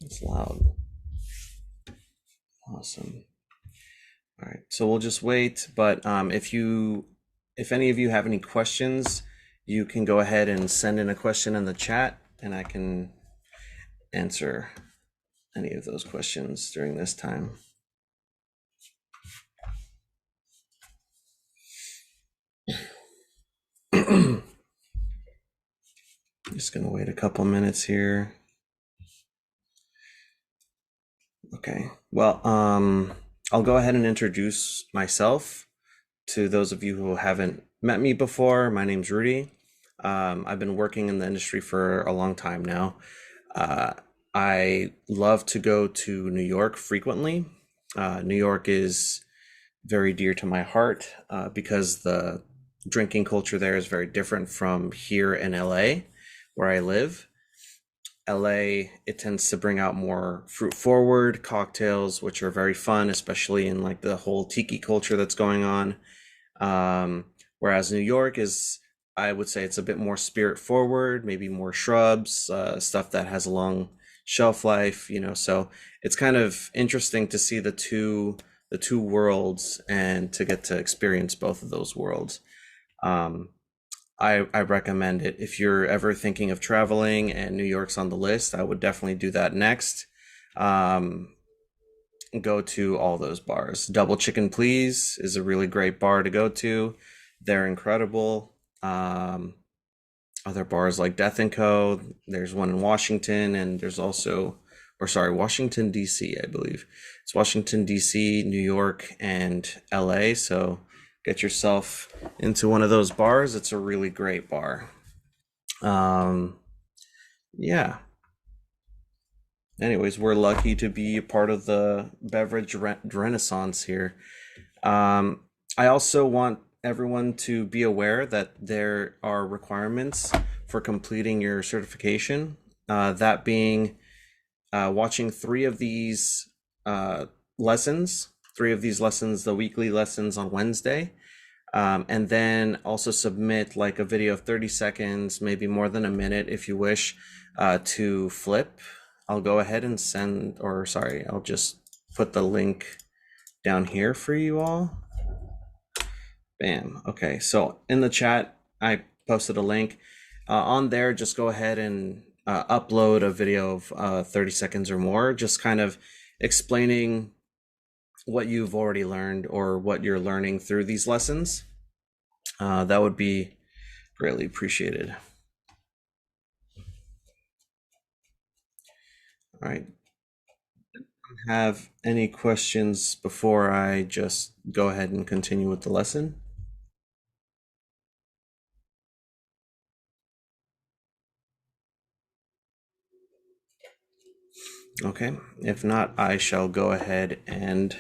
It's loud. Awesome. All right, so we'll just wait. But if any of you have any questions, you can go ahead and send in a question in the chat, and I can answer any of those questions during this time. Just gonna wait a couple minutes here. Okay. Well, I'll go ahead and introduce myself to those of you who haven't met me before. My name's Rudy. I've been working in the industry for a long time now. Uh, I love to go to New York frequently. New York is very dear to my heart because the drinking culture there is very different from here in LA, where I live. LA, it tends to bring out more fruit forward cocktails, which are very fun, especially in like the whole tiki culture that's going on. Whereas New York is, I would say it's a bit more spirit forward, maybe more shrubs, stuff that has a long shelf life, so it's kind of interesting to see the two worlds and to get to experience both of those worlds. Um, I recommend it. If you're ever thinking of traveling and New York's on the list, I would definitely do that next. Um, Go to all those bars. Double Chicken Please is a really great bar to go to. They're incredible. Other bars like Death and Co. There's one in Washington, and there's also, or sorry, Washington D.C. I believe it's Washington D.C., New York, and L.A. So get yourself into one of those bars. It's a really great bar. Um, yeah. Anyways, we're lucky to be a part of the beverage renaissance here. Um, I also want everyone to be aware that there are requirements for completing your certification. That being watching uh, lessons, three of these lessons, the weekly lessons on Wednesday, and then also submit like a video of 30 seconds, maybe more than a minute if you wish, to Flip. I'll go ahead and I'll just put the link down here for you all. Bam. Okay, so in the chat, I posted a link. On there, just go ahead and upload a video of 30 seconds or more, just kind of explaining what you've already learned or what you're learning through these lessons. That would be greatly appreciated. All right. Have any questions before I just go ahead and continue with the lesson? Okay, if not, I shall go ahead and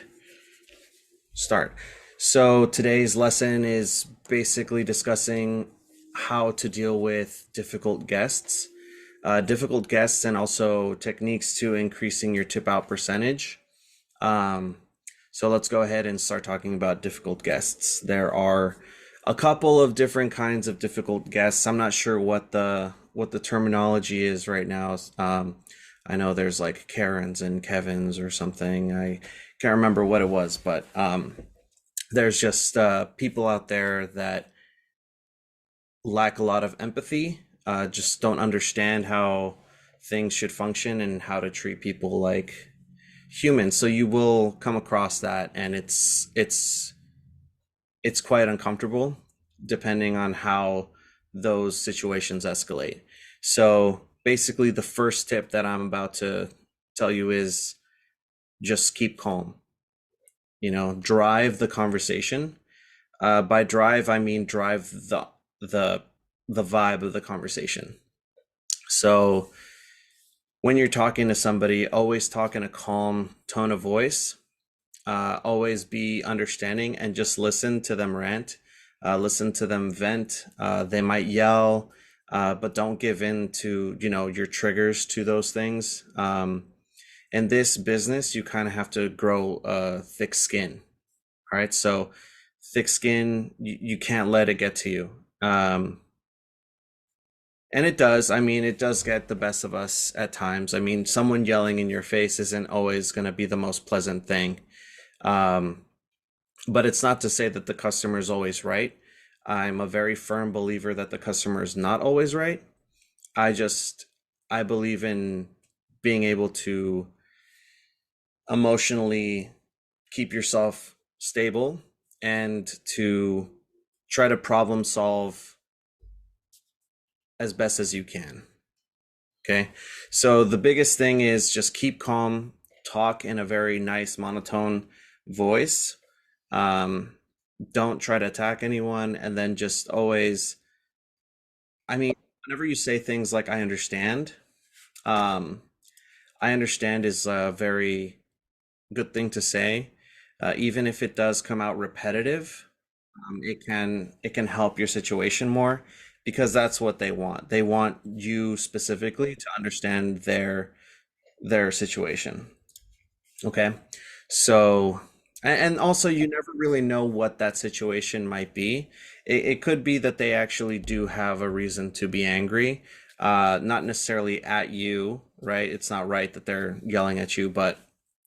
start. So today's lesson is basically discussing how to deal with difficult guests, and also techniques to increasing your tip out percentage. Um, so let's go ahead and start talking about difficult guests. There are a couple of different kinds of difficult guests. I'm not sure what the terminology is right now. I know there's like Karens and Kevins or something. I can't remember what it was, but there's just people out there that lack a lot of empathy, just don't understand how things should function and how to treat people like humans. So you will come across that, and it's quite uncomfortable depending on how those situations escalate. So basically, the first tip that I'm about to tell you is just keep calm. Drive the conversation. By drive, I mean drive the the vibe of the conversation. So when you're talking to somebody, always talk in a calm tone of voice. Always be understanding and just listen to them rant. Listen to them vent. They might yell, but don't give in to your triggers to those things. In this business, you kind of have to grow thick skin. All right, so thick skin, you can't let it get to you. And it does. I mean, it does get the best of us at times. I mean, someone yelling in your face isn't always going to be the most pleasant thing. Um, but it's not to say that the customer is always right. I'm a very firm believer that the customer is not always right. I just, I believe in being able to emotionally keep yourself stable and to try to problem solve as best as you can. Okay. So the biggest thing is just keep calm, talk in a very nice monotone voice. Um, don't try to attack anyone, and then just always, I mean, whenever you say things like um, I understand is a very good thing to say. Even if it does come out repetitive, it can help your situation more because that's what they want. They want you specifically to understand their situation. Okay. So, and also you never really know what that situation might be. It could be that they actually do have a reason to be angry, not necessarily at you, right? It's not right that they're yelling at you, but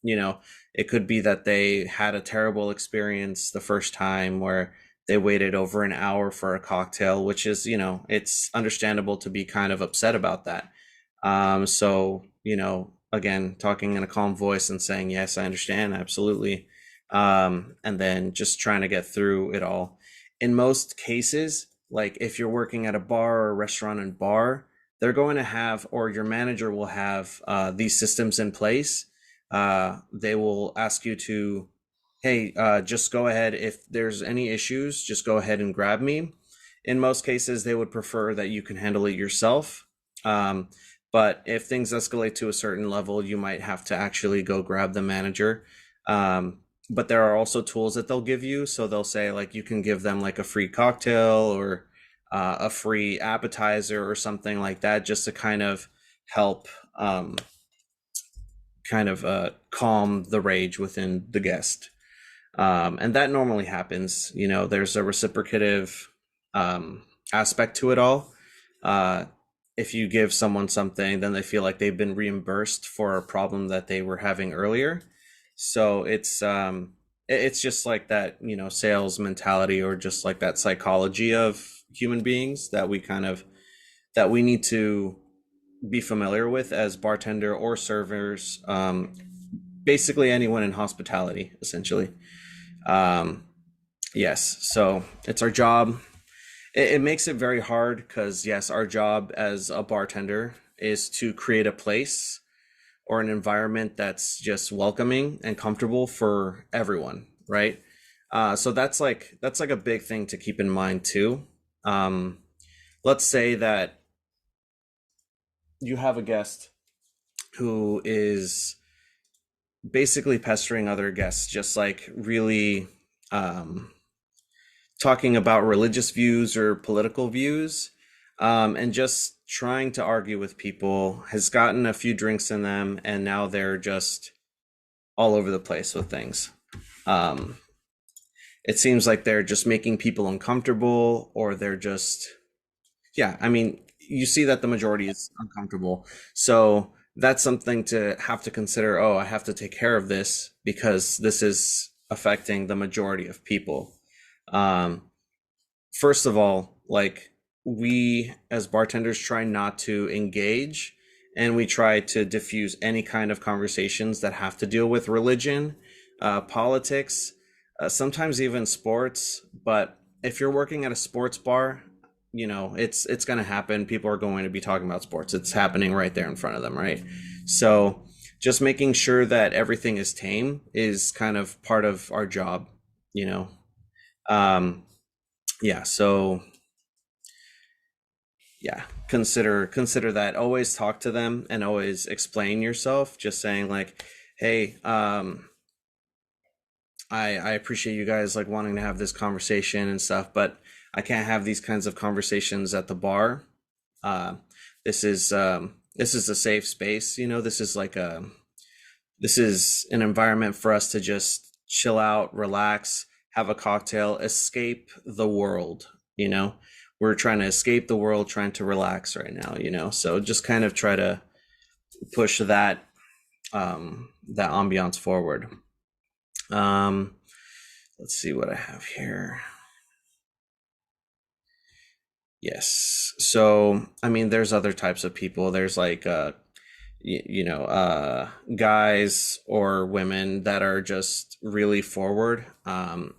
you know, it could be that they had a terrible experience the first time where they waited over an hour for a cocktail, which is, it's understandable to be kind of upset about that. So, again, talking in a calm voice and saying, yes, I understand, absolutely. And then just trying to get through it all. In most cases, like if you're working at a bar or a restaurant and bar, they're going to have, or your manager will have these systems in place. They will ask you to, hey, just go ahead. If there's any issues, just go ahead and grab me. In most cases, they would prefer that you can handle it yourself. Um, but if things escalate to a certain level, you might have to actually go grab the manager. But there are also tools that they'll give you. So they'll say, like, you can give them like a free cocktail or a free appetizer or something like that, just to kind of help calm the rage within the guest. And that normally happens. There's a reciprocative aspect to it all. Uh, if you give someone something, then they feel like they've been reimbursed for a problem that they were having earlier. So it's just like that, sales mentality, or just like that psychology of human beings that we need to be familiar with as bartender or servers, basically anyone in hospitality, essentially. Um, yes, so it's our job. It makes it very hard because, yes, our job as a bartender is to create a place or an environment that's just welcoming and comfortable for everyone, right? So that's like a big thing to keep in mind too. Um, let's say that you have a guest who is basically pestering other guests, just like really um, talking about religious views or political views, and just trying to argue with people, has gotten a few drinks in them, and now they're just all over the place with things. Um, it seems like they're just making people uncomfortable, or they're just, yeah, I mean, you see that the majority is uncomfortable. So that's something to have to consider. Oh, I have to take care of this because this is affecting the majority of people. Um, First of all, like, we as bartenders try not to engage, and we try to diffuse any kind of conversations that have to deal with religion, politics, sometimes even sports. But if you're working at a sports bar, it's going to happen. People are going to be talking about sports. It's happening right there in front of them, right? So just making sure that everything is tame is kind of part of our job, you know. Um, yeah, so yeah, consider that. Always talk to them and always explain yourself, just saying like, hey, I appreciate you guys like wanting to have this conversation and stuff, but I can't have these kinds of conversations at the bar. uh this is a safe space. This is an environment for us to just chill out, relax, have a cocktail, escape the world, you know. we're trying to escape the world, trying to relax right now, you know. So just kind of try to push that ambiance forward. Um, let's see what I have here. Yes. So, I mean, there's other types of people. There's like guys or women that are just really forward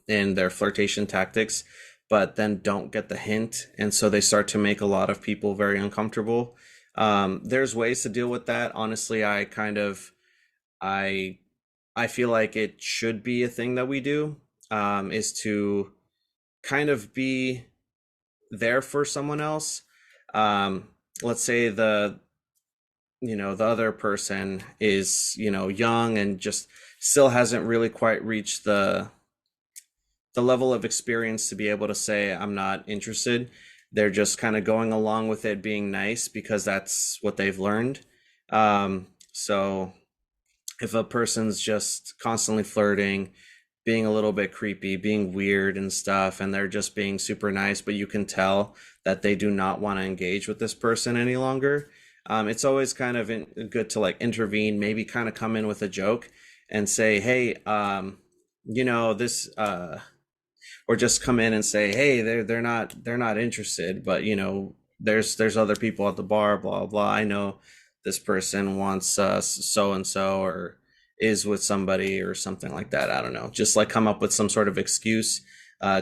in their flirtation tactics, but then don't get the hint, and so they start to make a lot of people very uncomfortable. There's ways to deal with that. Honestly, I I feel like it should be a thing that we do, is to kind of be there for someone else. Um, let's say the other person is, young and just still hasn't really quite reached the level of experience to be able to say I'm not interested. They're just kind of going along with it, being nice because that's what they've learned. So if a person's just constantly flirting, being a little bit creepy, being weird and stuff, and they're just being super nice, but you can tell that they do not want to engage with this person any longer. It's always kind of good to like intervene, maybe kind of come in with a joke and say, hey, this, or just come in and say, hey, they're not interested, but there's other people at the bar, blah blah. I know this person wants so and so, or is with somebody or something like that. I don't know. Just like come up with some sort of excuse.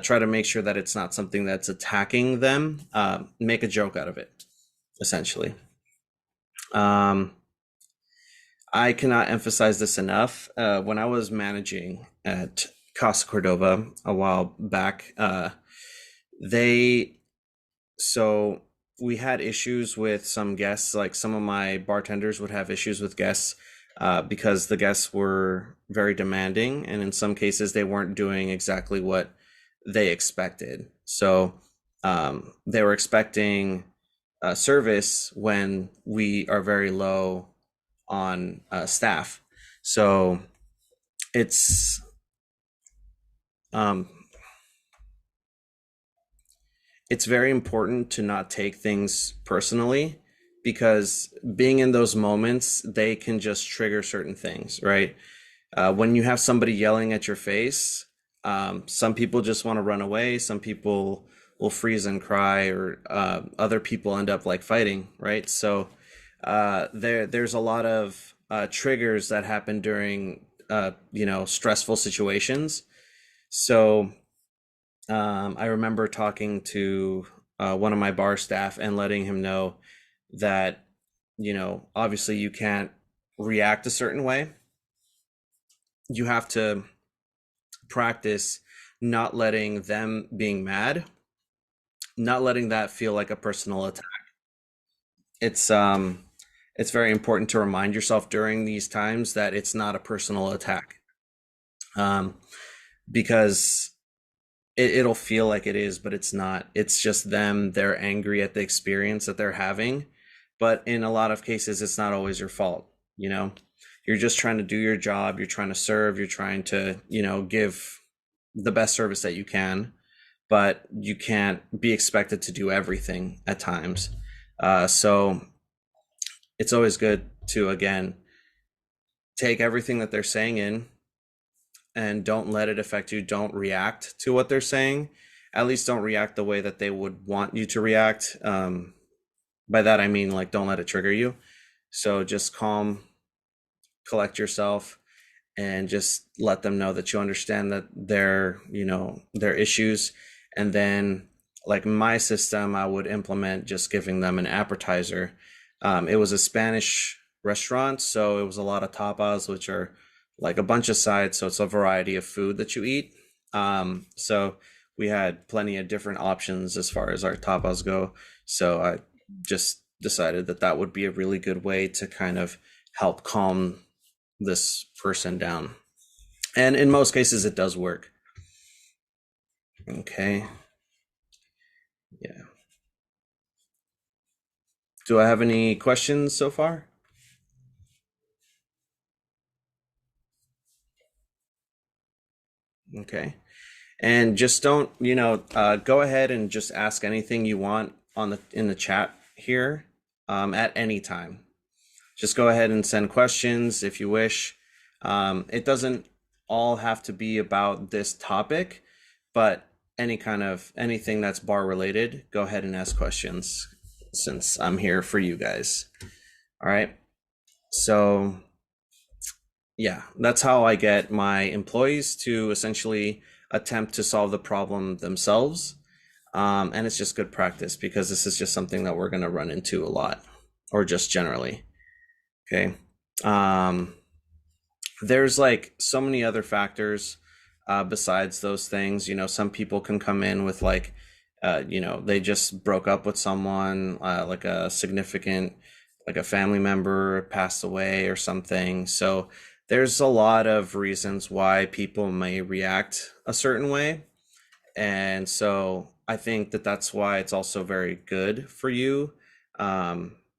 Try to make sure that it's not something that's attacking them. Make a joke out of it, essentially. Um, I cannot emphasize this enough. When I was managing at Casa Cordova a while back, they so we had issues with some guests. Like some of my bartenders would have issues with guests because the guests were very demanding, and in some cases they weren't doing exactly what they expected. So they were expecting service when we are very low on staff. So it's um, it's very important to not take things personally, because being in those moments, they can just trigger certain things, right? When you have somebody yelling at your face, some people just want to run away. Some people will freeze and cry, or other people end up like fighting, right? So there's a lot of triggers that happen during stressful situations. So I remember talking to one of my bar staff and letting him know that, obviously you can't react a certain way. You have to practice not letting them being mad, not letting that feel like a personal attack. It's it's very important to remind yourself during these times that it's not a personal attack. Um, because it'll feel like it is, but it's not. It's just them. They're angry at the experience that they're having. But in a lot of cases, it's not always your fault. You know, you're just trying to do your job. You're trying to serve. You're trying to, give the best service that you can, but you can't be expected to do everything at times. So it's always good to, again, take everything that they're saying in, and don't let it affect you. Don't react to what they're saying. At least don't react the way that they would want you to react. By that, I mean, like, don't let it trigger you. So just calm, collect yourself, and just let them know that you understand that their issues. And then, like my system, I would implement just giving them an appetizer. It was a Spanish restaurant, so it was a lot of tapas, which are like a bunch of sides. So it's a variety of food that you eat. So we had plenty of different options as far as our tapas go. So I just decided that that would be a really good way to kind of help calm this person down. And in most cases, it does work. Okay. Yeah. Do I have any questions so far? Okay. And just don't, go ahead and just ask anything you want on the in the chat here, at any time. Just go ahead and send questions if you wish. It doesn't all have to be about this topic, but anything that's bar related, go ahead and ask questions since I'm here for you guys. All right. So yeah, that's how I get my employees to essentially attempt to solve the problem themselves. And it's just good practice because this is just something that we're going to run into a lot, or just generally. Okay. There's like so many other factors besides those things. Some people can come in with like, they just broke up with someone, like a significant, like a family member passed away or something. So there's a lot of reasons why people may react a certain way. And so I think that that's why it's also very good for you,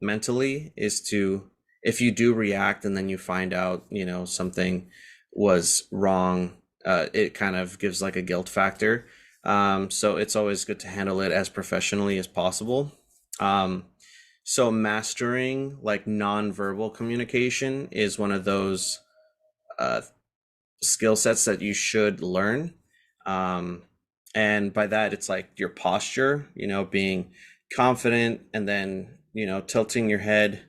mentally, is to, if you do react and then you find out, something was wrong, it kind of gives like a guilt factor. So it's always good to handle it as professionally as possible. So mastering like nonverbal communication is one of those skill sets that you should learn. And by that, it's like your posture, being confident, and then, tilting your head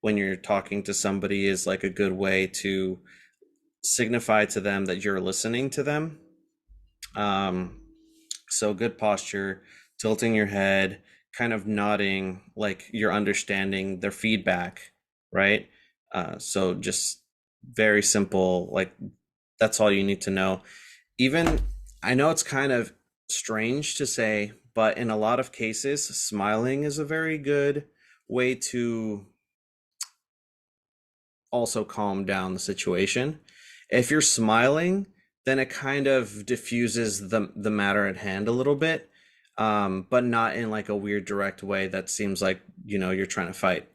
when you're talking to somebody is like a good way to signify to them that you're listening to them. So good posture, tilting your head, kind of nodding, like you're understanding their feedback, right? So just very simple, like that's all you need to know. Even, I know it's kind of strange to say, but in a lot of cases, smiling is a very good way to also calm down the situation. If you're smiling, then it kind of diffuses the matter at hand a little bit, but not in like a weird direct way that seems like, you're trying to fight.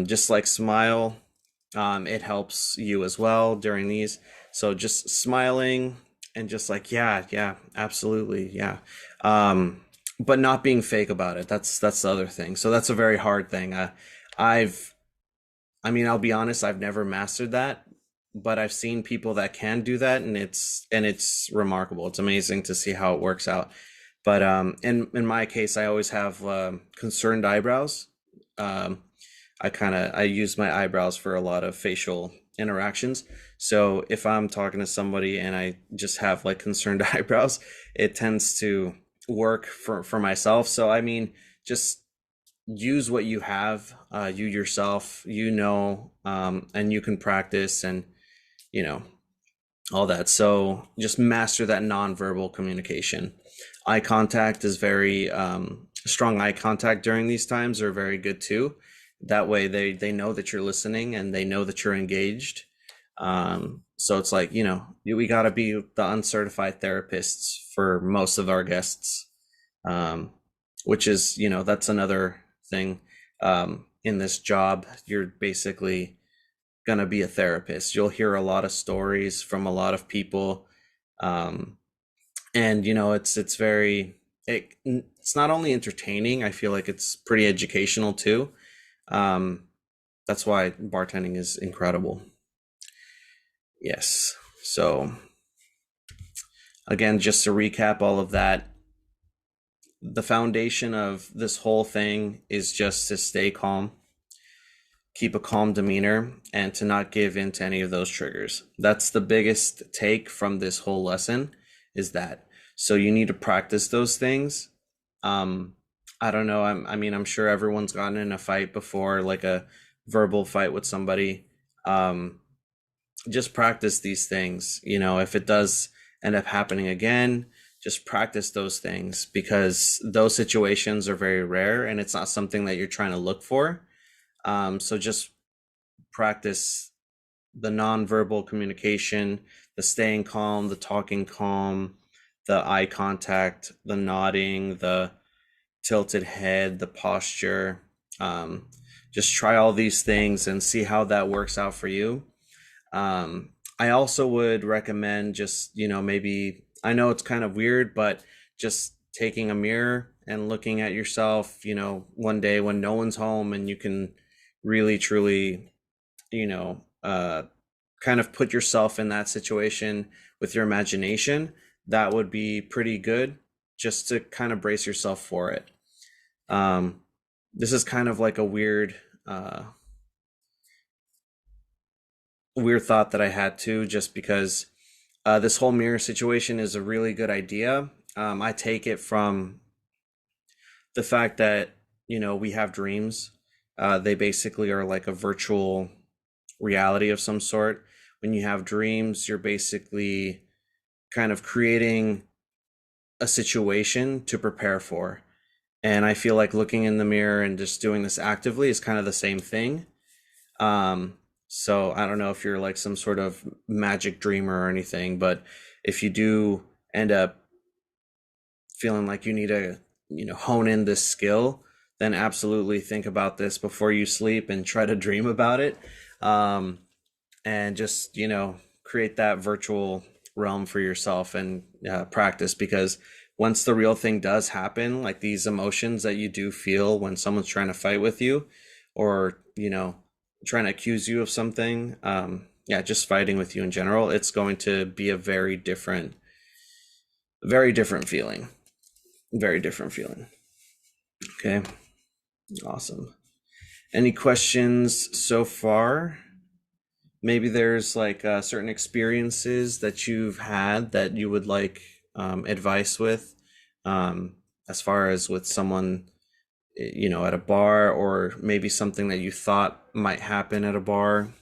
Just like smile, it helps you as well during these. So just smiling and just like, yeah, absolutely, yeah. But not being fake about it. That's the other thing. So that's a very hard thing. I've I mean, I'll be honest, I've never mastered that, but I've seen people that can do that, and it's remarkable. It's amazing to see how it works out. But in my case, I always have concerned eyebrows. Um, I use my eyebrows for a lot of facial interactions. So if I'm talking to somebody and I just have like concerned eyebrows, it tends to work for myself. So I mean, just use what you have, you yourself, and you can practice, and you know all that. So just master that nonverbal communication. Eye contact is very strong. Eye contact during these times are very good too. That way they know that you're listening and they know that you're engaged. So it's like, we got to be the uncertified therapists for most of our guests, which is, that's another thing. In this job, you're basically gonna be a therapist. You'll hear a lot of stories from a lot of people, and it's not only entertaining. I feel like it's pretty educational too. That's why bartending is incredible. Yes. So again, just to recap all of that, the foundation of this whole thing is just to stay calm, keep a calm demeanor, and to not give in to any of those triggers. That's the biggest take from this whole lesson, is that. So you need to practice those things. I don't know. I'm sure everyone's gotten in a fight before, like a verbal fight with somebody. Just practice these things. If it does end up happening again, just practice those things, because those situations are very rare and it's not something that you're trying to look for. So just practice the nonverbal communication, the staying calm, the talking calm, the eye contact, the nodding, the tilted head, the posture. Just try all these things and see how that works out for you. I also would recommend just, maybe I know it's kind of weird, but just taking a mirror and looking at yourself, one day when no one's home and you can really truly, kind of put yourself in that situation with your imagination, that would be pretty good just to kind of brace yourself for it. Um, this is kind of like a weird thought that I had too, just because this whole mirror situation is a really good idea. I take it from the fact that, we have dreams. They basically are like a virtual reality of some sort. When you have dreams, you're basically kind of creating a situation to prepare for. And I feel like looking in the mirror and just doing this actively is kind of the same thing. Um, so I don't know if you're like some sort of magic dreamer or anything, but if you do end up feeling like you need to, hone in this skill, then absolutely think about this before you sleep and try to dream about it. Um, and just, create that virtual realm for yourself and practice, because once the real thing does happen, like these emotions that you do feel when someone's trying to fight with you, or, trying to accuse you of something, yeah, just fighting with you in general, it's going to be a very different feeling. Very different feeling. Okay, awesome. Any questions so far? Maybe there's like certain experiences that you've had that you would like advice with, um, as far as with someone, at a bar, or maybe something that you thought might happen at a bar.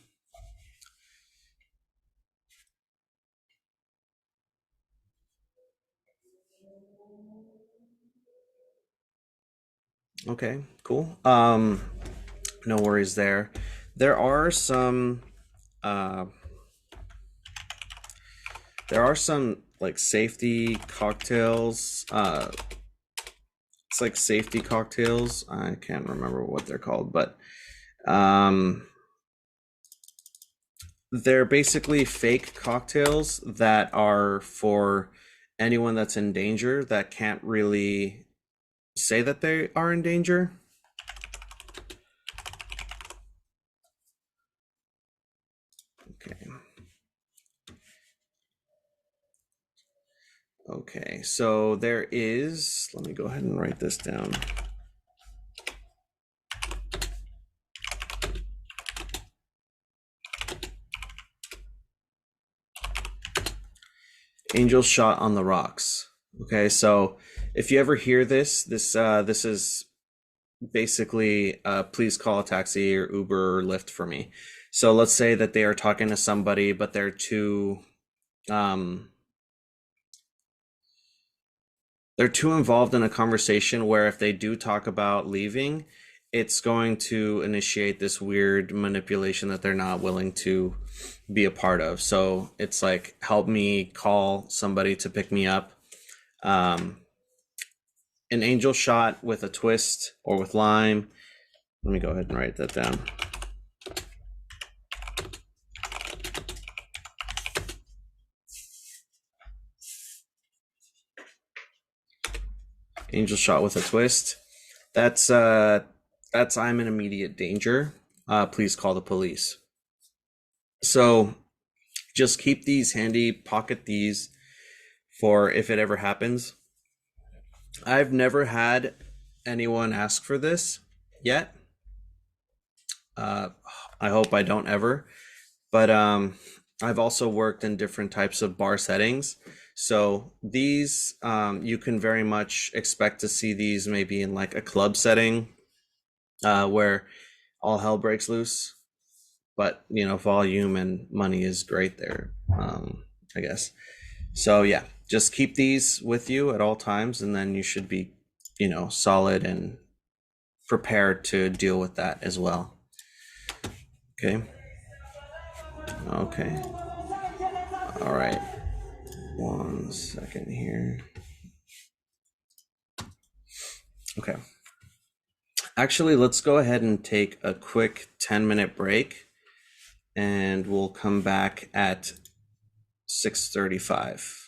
Okay, cool. No worries there. There are some uh, there are some like safety cocktails. It's like safety cocktails. I can't remember what they're called, but um, they're basically fake cocktails that are for anyone that's in danger that can't really say that they are in danger. Okay. Okay. So there is, let me go ahead and write this down. Angel Shot on the Rocks. Okay. So if you ever hear this is basically please call a taxi or Uber or Lyft for me. So let's say that they are talking to somebody, but um, they're too involved in a conversation where if they do talk about leaving, it's going to initiate this weird manipulation that they're not willing to be a part of. So it's like, help me call somebody to pick me up. Um, an angel shot with a twist or with lime. Let me go ahead and write that down. Angel shot with a twist. That's that's I'm in immediate danger. Please call the police. So just keep these handy, pocket these for if it ever happens. I've never had anyone ask for this yet. Uh, I hope I don't ever. But I've also worked in different types of bar settings. So these, you can very much expect to see these maybe in like a club setting, where all hell breaks loose. But, volume and money is great there, I guess. So yeah, just keep these with you at all times, and then you should be, solid and prepared to deal with that as well. Okay. Okay. All right. One second here. Okay. Actually, let's go ahead and take a quick 10-minute break, and we'll come back at 6:35.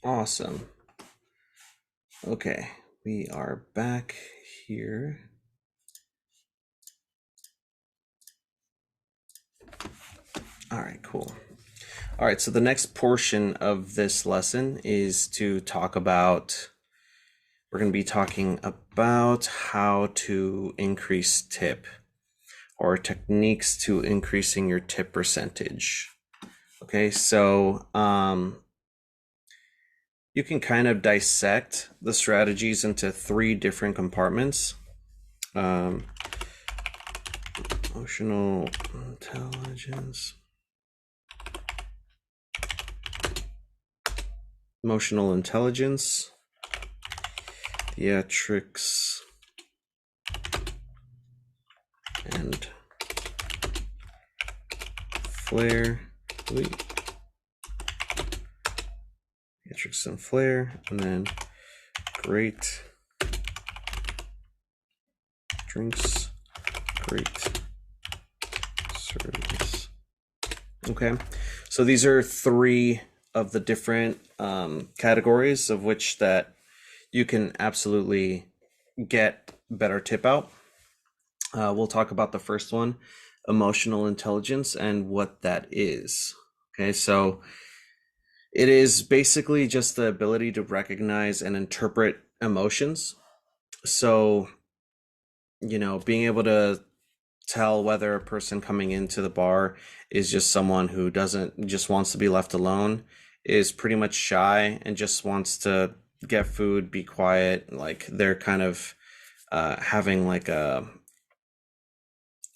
Awesome. Okay, we are back here. All right, cool. All right, so the next portion of this lesson is to talk about, we're going to be talking about how to increase tip or techniques to increasing your tip percentage. Okay, so you can kind of dissect the strategies into three different compartments. Um, Emotional intelligence, theatrics, and flair. Theatrics and flair, and then great drinks, great service. Okay, so these are three of the different categories of which that you can absolutely get better tip out. We'll talk about the first one, emotional intelligence, and what that is. Okay, so it is basically just the ability to recognize and interpret emotions. So, being able to tell whether a person coming into the bar is just someone who doesn't just wants to be left alone, is pretty much shy and just wants to get food, be quiet, like they're kind of having like a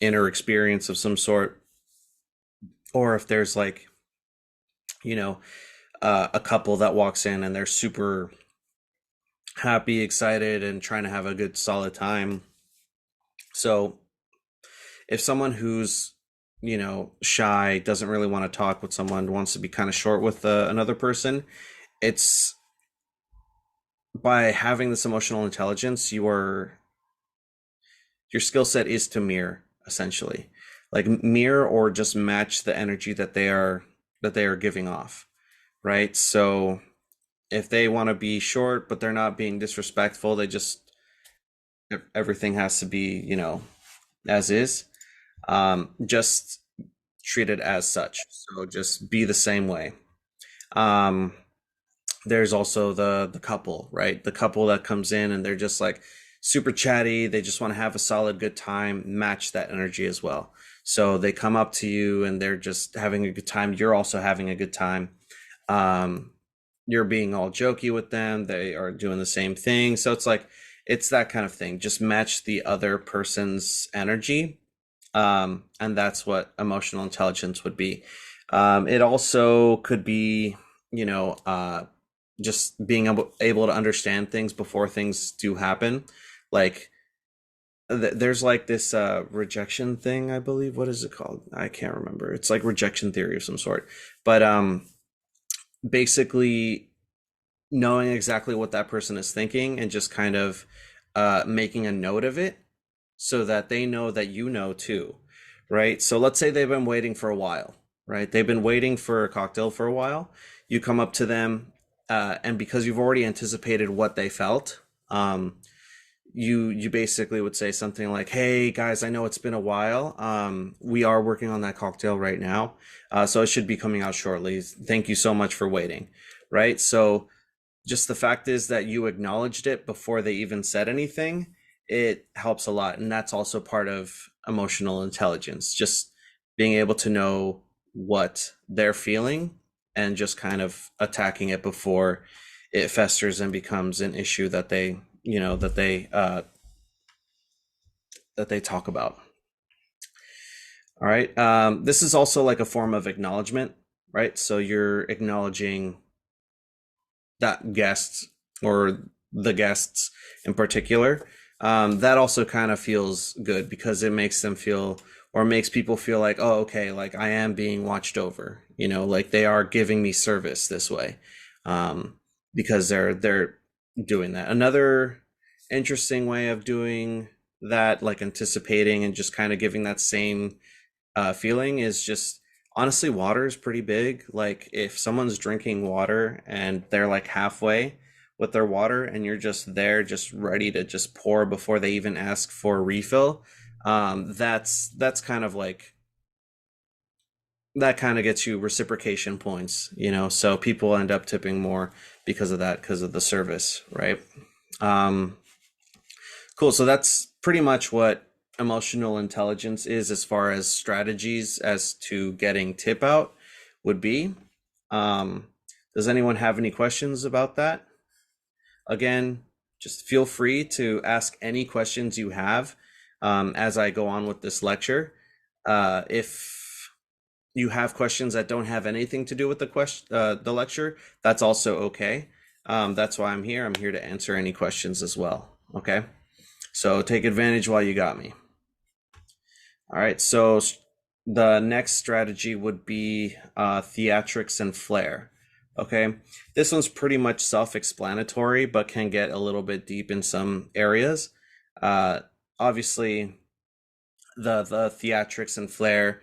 inner experience of some sort, or if there's like you know a couple that walks in and they're super happy, excited, and trying to have a good solid time. So if someone who's shy, doesn't really want to talk with someone, wants to be kind of short with another person, it's by having this emotional intelligence, your skill set is to mirror, essentially, like mirror or just match the energy that they are giving off, right? So if they want to be short but they're not being disrespectful, they just, everything has to be as is. Just treat it as such, so just be the same way. um there's also the couple, right? The couple that comes in and they're just like super chatty, they just want to have a solid good time, match that energy as well. So they come up to you and they're just having a good time, you're also having a good time. um you're being all jokey with them, they are doing the same thing, so it's like it's that kind of thing, just match the other person's energy. And that's what emotional intelligence would be. It also could be, you know, uh, just being able to understand things before things do happen. Like there's like this rejection thing, I believe. What is it called? I can't remember. It's like rejection theory of some sort. But basically knowing exactly what that person is thinking and just kind of making a note of it so that they know that too, right? So let's say they've been waiting for a while, right? They've been waiting for a cocktail for a while. You come up to them, and because you've already anticipated what they felt, you basically would say something like, "Hey guys, I know it's been a while. We are working on that cocktail right now, so it should be coming out shortly. Thank you so much for waiting." Right? So just the fact is that you acknowledged it before they even said anything, it helps a lot. And that's also part of emotional intelligence, just being able to know what they're feeling and just kind of attacking it before it festers and becomes an issue that they that they talk about. All right. This is also like a form of acknowledgement, right? So you're acknowledging that guests, or the guests in particular. That also kind of feels good because it makes them feel, or makes people feel like, oh, okay, like I am being watched over, like they are giving me service this way, because they're doing that. Another interesting way of doing that, like anticipating and just kind of giving that same feeling, is just Honestly, water is pretty big. Like if someone's drinking water and they're like halfway with their water and you're just there, just ready to just pour before they even ask for a refill, that's kind of like that kind of gets you reciprocation points, you know. So people end up tipping more because of that, because of the service, right? Um, cool. So that's pretty much what emotional intelligence is as far as strategies as to getting tip out would be. Um, does anyone have any questions about that? Again, just feel free to ask any questions you have as I go on with this lecture. If you have questions that don't have anything to do with the lecture, that's also okay. That's why I'm here. I'm here to answer any questions as well. Okay. So take advantage while you got me. All right. So the next strategy would be theatrics and flair. Okay. This one's pretty much self-explanatory, but can get a little bit deep in some areas. Uh, Obviously, the theatrics and flair,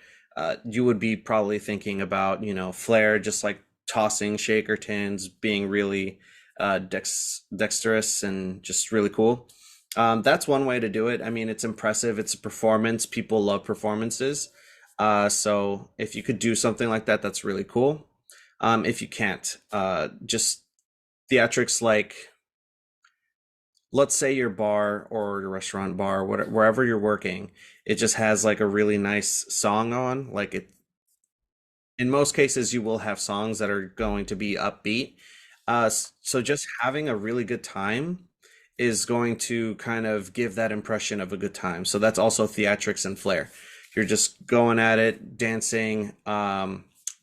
you would be probably thinking about, you know, flair just like tossing shaker tins, being really dexterous and just really cool. That's one way to do it. I mean, it's impressive. It's a performance. People love performances. So if you could do something like that, that's really cool. If you can't, just theatrics like, let's say your bar or your restaurant bar, wherever you're working, it just has like a really nice song on. Like it, in most cases, you will have songs that are going to be upbeat. So just having a really good time is going to kind of give that impression of a good time. So that's also theatrics and flair. You're just going at it, dancing,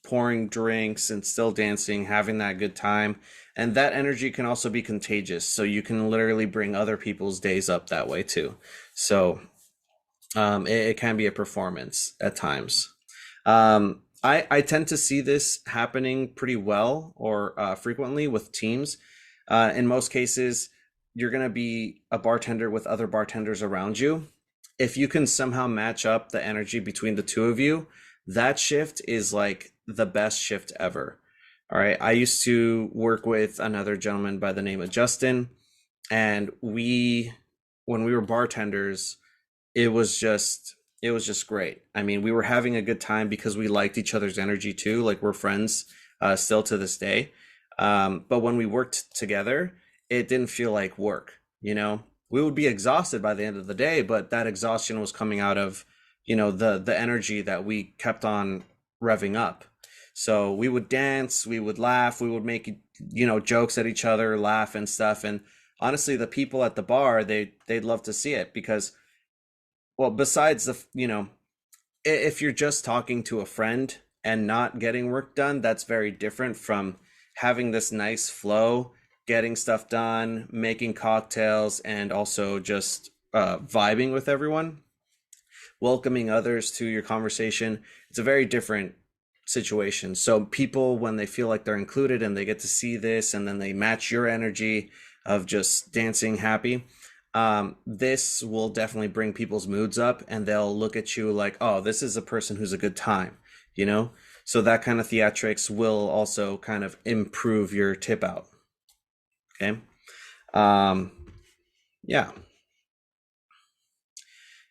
pouring drinks and still dancing, having that good time. And that energy can also be contagious. So you can literally bring other people's days up that way too. So it can be a performance at times. I tend to see this happening pretty well or frequently with teams. In most cases, you're going to be a bartender with other bartenders around you. If you can somehow match up the energy between the two of you, that shift is like the best shift ever. All right. I used to work with another gentleman by the name of Justin, and when we were bartenders, it was just great. I mean, we were having a good time because we liked each other's energy too. Like we're friends still to this day. But when we worked together, it didn't feel like work, you know? We would be exhausted by the end of the day, but that exhaustion was coming out of, you know, the energy that we kept on revving up. So we would dance, we would laugh, we would make, you know, jokes at each other, laugh and stuff. And honestly, the people at the bar, they'd love to see it because, well, besides the, you know, if you're just talking to a friend and not getting work done, that's very different from having this nice flow, getting stuff done, making cocktails, and also just vibing with everyone, welcoming others to your conversation. It's a very different situation. So people, when they feel like they're included and they get to see this and then they match your energy of just dancing happy, this will definitely bring people's moods up and they'll look at you like, oh, this is a person who's a good time, you know? So that kind of theatrics will also kind of improve your tip out. Okay. Um, yeah.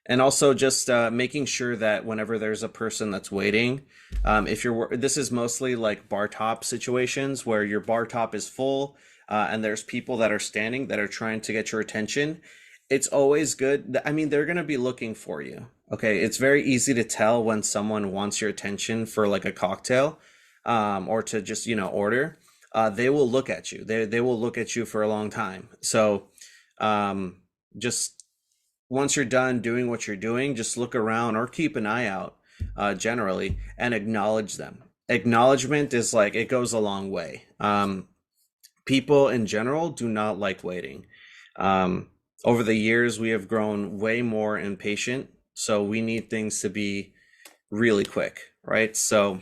And also just making sure that whenever there's a person that's waiting, if this is mostly like bar top situations where your bar top is full and there's people that are standing that are trying to get your attention. It's always good. I mean, they're going to be looking for you. Okay. It's very easy to tell when someone wants your attention for like a cocktail or to just, you know, order. They will look at you. They will look at you for a long time. So just once you're done doing what you're doing, just look around or keep an eye out generally and acknowledge them. Acknowledgement is like, it goes a long way. People in general do not like waiting. Um, Over the years, we have grown way more impatient. So we need things to be really quick, right? So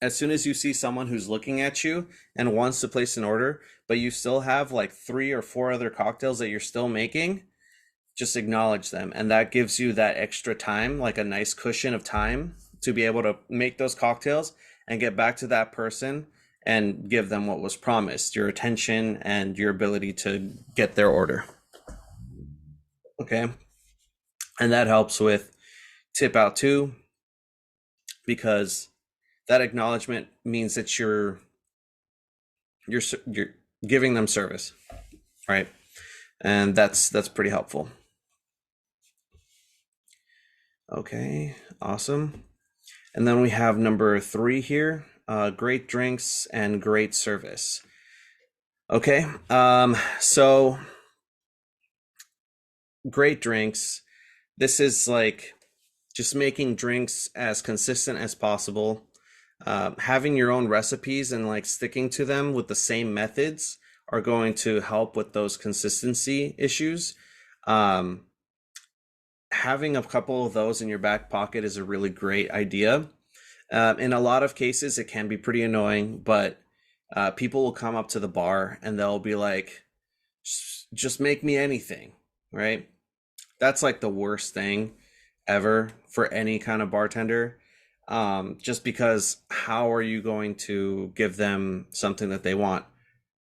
as soon as you see someone who's looking at you and wants to place an order, but you still have like 3 or 4 other cocktails that you're still making, just acknowledge them. And that gives you that extra time, like a nice cushion of time to be able to make those cocktails and get back to that person and give them what was promised, your attention and your ability to get their order. Okay. And that helps with tip out too, because that acknowledgement means that you're giving them service, right? And that's pretty helpful. Okay, awesome. And then we have number 3 here, great drinks and great service. Okay, so great drinks. This is like just making drinks as consistent as possible. Having your own recipes and like sticking to them with the same methods are going to help with those consistency issues. Um, Having a couple of those in your back pocket is a really great idea. In a lot of cases, it can be pretty annoying, but people will come up to the bar and they'll be like, just make me anything, right? That's like the worst thing ever for any kind of bartender. Just because how are you going to give them something that they want,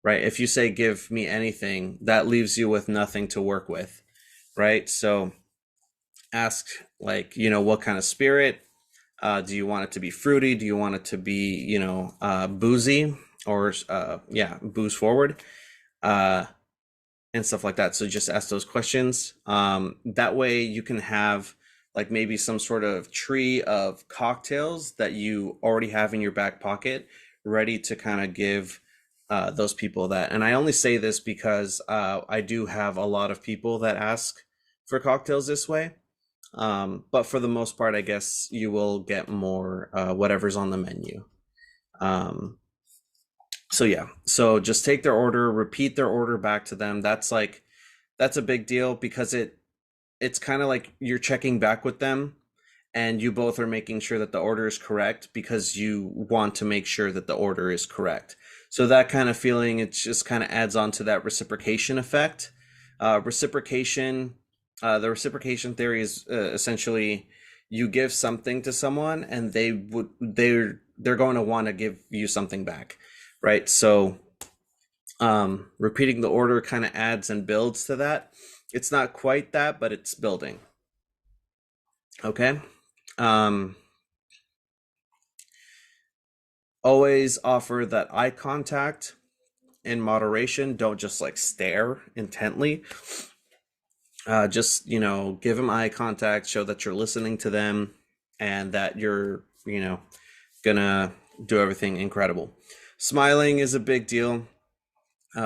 right? If you say, give me anything, that leaves you with nothing to work with, right? So ask, like, what kind of spirit? Do you want it to be fruity? Do you want it to be, boozy or, booze forward? And stuff like that. So just ask those questions. That way you can have like maybe some sort of tree of cocktails that you already have in your back pocket ready to kind of give those people that. And I only say this because I do have a lot of people that ask for cocktails this way. But for the most part, I guess you will get more whatever's on the menu. Um, so yeah, so just take their order, repeat their order back to them. That's a big deal because it's kind of like you're checking back with them and you both are making sure that the order is correct because you want to make sure that the order is correct. So that kind of feeling, it just kind of adds on to that reciprocation effect. Reciprocation, the reciprocation theory is essentially you give something to someone and they're going to want to give you something back, right? So repeating the order kind of adds and builds to that. It's not quite that, but it's building. Okay. Um, Always offer that eye contact in moderation. Don't just like stare intently. Just, give them eye contact, show that you're listening to them and that you're, gonna do everything incredible. Smiling is a big deal.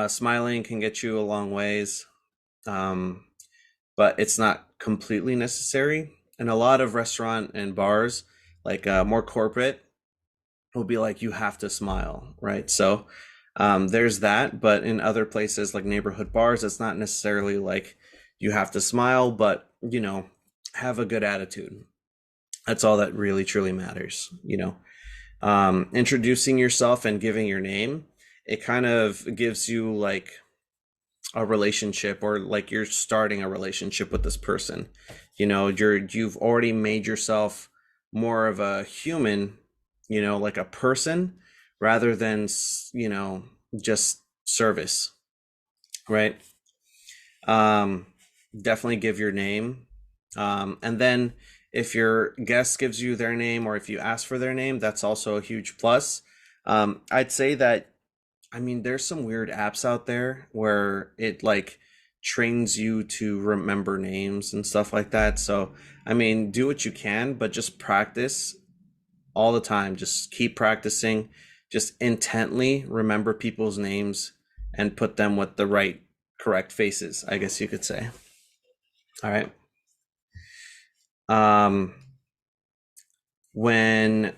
Smiling can get you a long ways, but it's not completely necessary. And a lot of restaurant and bars, like more corporate, will be like, you have to smile, right? So there's that. But in other places like neighborhood bars, it's not necessarily like you have to smile, but, have a good attitude. That's all that really truly matters. Introducing yourself and giving your name, it kind of gives you like a relationship, or like you're starting a relationship with this person. You've already made yourself more of a human, like a person, rather than just service, right? um Definitely give your name. And then if your guest gives you their name, or if you ask for their name, that's also a huge plus. I'd say that, I mean, there's some weird apps out there where it like trains you to remember names and stuff like that. So, I mean, do what you can, but just practice all the time. Just keep practicing. Just intently remember people's names and put them with the right, correct faces, I guess you could say. All right. Um, when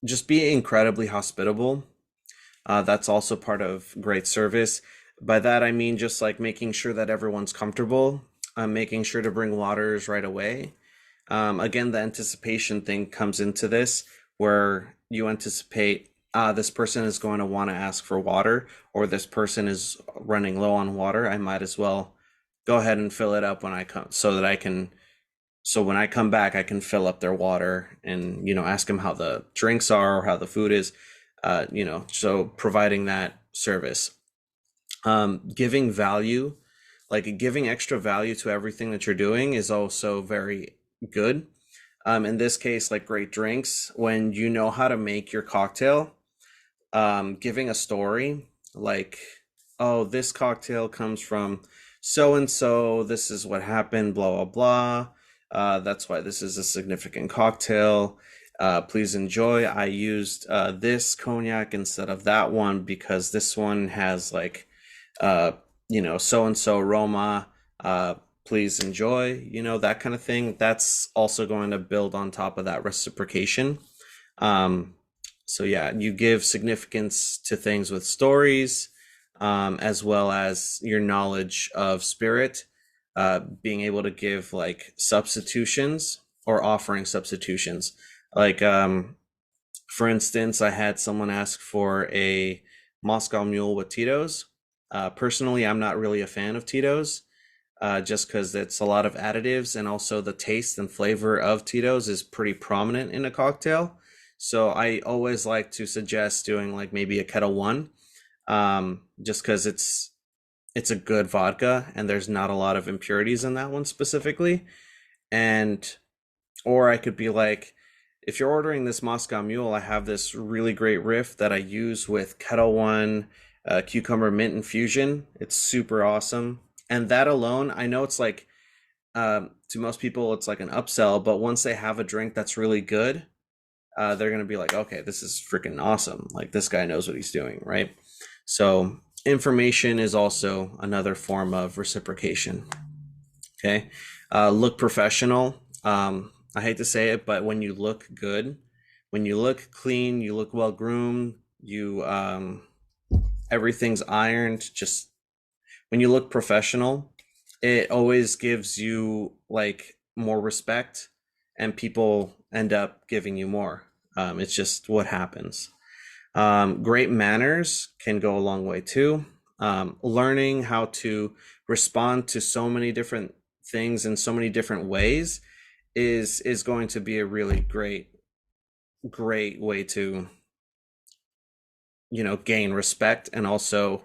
Just be incredibly hospitable. That's also part of great service. By that, I mean just like making sure that everyone's comfortable, making sure to bring waters right away. Again, the anticipation thing comes into this, where you anticipate this person is going to want to ask for water, or this person is running low on water. I might as well go ahead and fill it up when I come so that I can So when I come back, I can fill up their water and, ask them how the drinks are or how the food is, so providing that service. Giving value, like giving extra value to everything that you're doing is also very good. In this case, like great drinks, when you know how to make your cocktail, giving a story like, oh, this cocktail comes from so and so, this is what happened, blah, blah, blah. That's why this is a significant cocktail. Please enjoy. I used this cognac instead of that one because this one has like, uh, so and so aroma. Please enjoy, that kind of thing. That's also going to build on top of that reciprocation. Um, so yeah, you give significance to things with stories, as well as your knowledge of spirit, being able to give like substitutions or offering substitutions. Like, for instance, I had someone ask for a Moscow Mule with Tito's. Personally, I'm not really a fan of Tito's, just because it's a lot of additives, and also the taste and flavor of Tito's is pretty prominent in a cocktail. So I always like to suggest doing like maybe a Kettle One, just because it's a good vodka and there's not a lot of impurities in that one specifically. And or I could be like, if you're ordering this Moscow Mule, I have this really great riff that I use with Kettle One, cucumber mint infusion. It's super awesome. And that alone, I know it's like, to most people, it's like an upsell, but once they have a drink that's really good, they're going to be like, okay, this is freaking awesome. Like this guy knows what he's doing, right? So information is also another form of reciprocation. Okay. Look professional. I hate to say it, but when you look good, when you look clean, you look well groomed, everything's ironed, just when you look professional, it always gives you like more respect and people end up giving you more. It's just what happens. Great manners can go a long way too. Learning how to respond to so many different things in so many different ways is going to be a really great way to gain respect, and also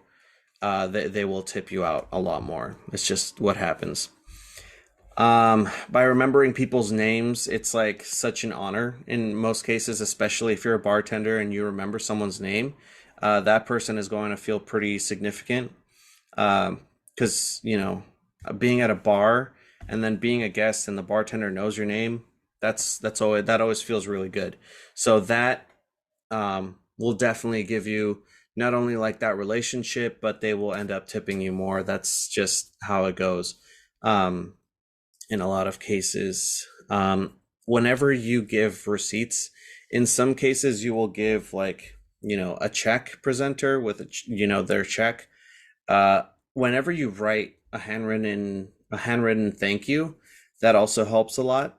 they will tip you out a lot more. It's just what happens. By remembering people's names, it's like such an honor in most cases, especially if you're a bartender and you remember someone's name. That person is going to feel pretty significant. Because, being at a bar and then being a guest and the bartender knows your name, that always feels really good. So that will definitely give you not only like that relationship, but they will end up tipping you more. That's just how it goes. In a lot of cases, whenever you give receipts, in some cases you will give like, a check presenter with their check. Whenever you write a handwritten thank you, that also helps a lot.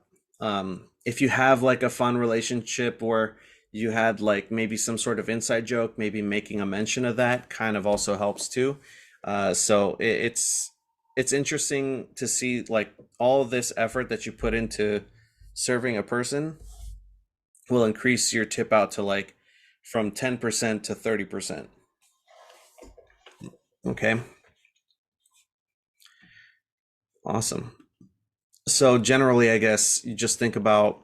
If you have like a fun relationship where you had like maybe some sort of inside joke, maybe making a mention of that kind of also helps too. So it's interesting to see like all this effort that you put into serving a person will increase your tip out to like from 10% to 30%. Okay, awesome. So generally, I guess you just think about,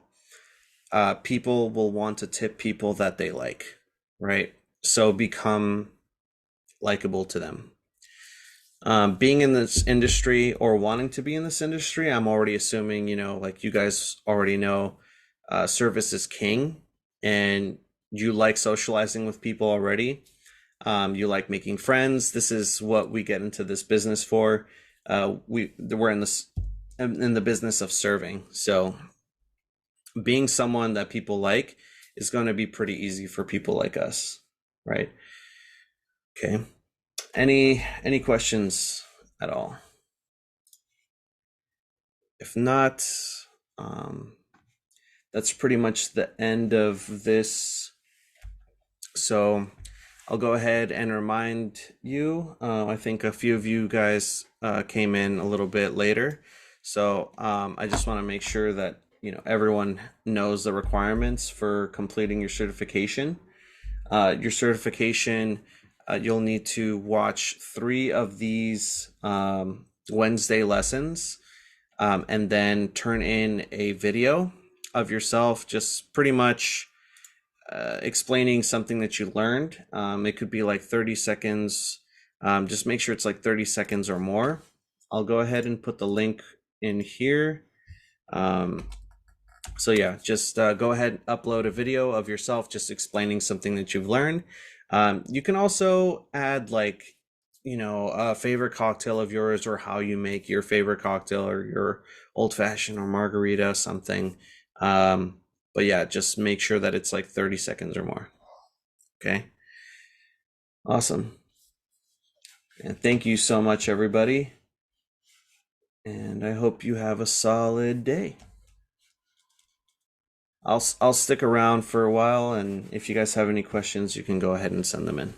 people will want to tip people that they like, right? So become likable to them. Being in this industry or wanting to be in this industry, I'm already assuming, like you guys already know, service is king, and you like socializing with people already. You like making friends. This is what we get into this business for. We're in the business of serving. So being someone that people like is going to be pretty easy for people like us, right? Okay. Any questions at all? If not, um, that's pretty much the end of this. So I'll go ahead and remind you. I think a few of you guys came in a little bit later. So I just want to make sure that everyone knows the requirements for completing your certification. Your certification, you'll need to watch 3 of these Wednesday lessons, and then turn in a video of yourself, just pretty much explaining something that you learned. It could be like 30 seconds. Just make sure it's like 30 seconds or more. I'll go ahead and put the link in here. So yeah, just go ahead and upload a video of yourself just explaining something that you've learned. You can also add like, a favorite cocktail of yours, or how you make your favorite cocktail, or your old fashioned or margarita, something. But yeah, just make sure that it's like 30 seconds or more. Okay. Awesome. And thank you so much, everybody. And I hope you have a solid day. I'll stick around for a while, and if you guys have any questions, you can go ahead and send them in.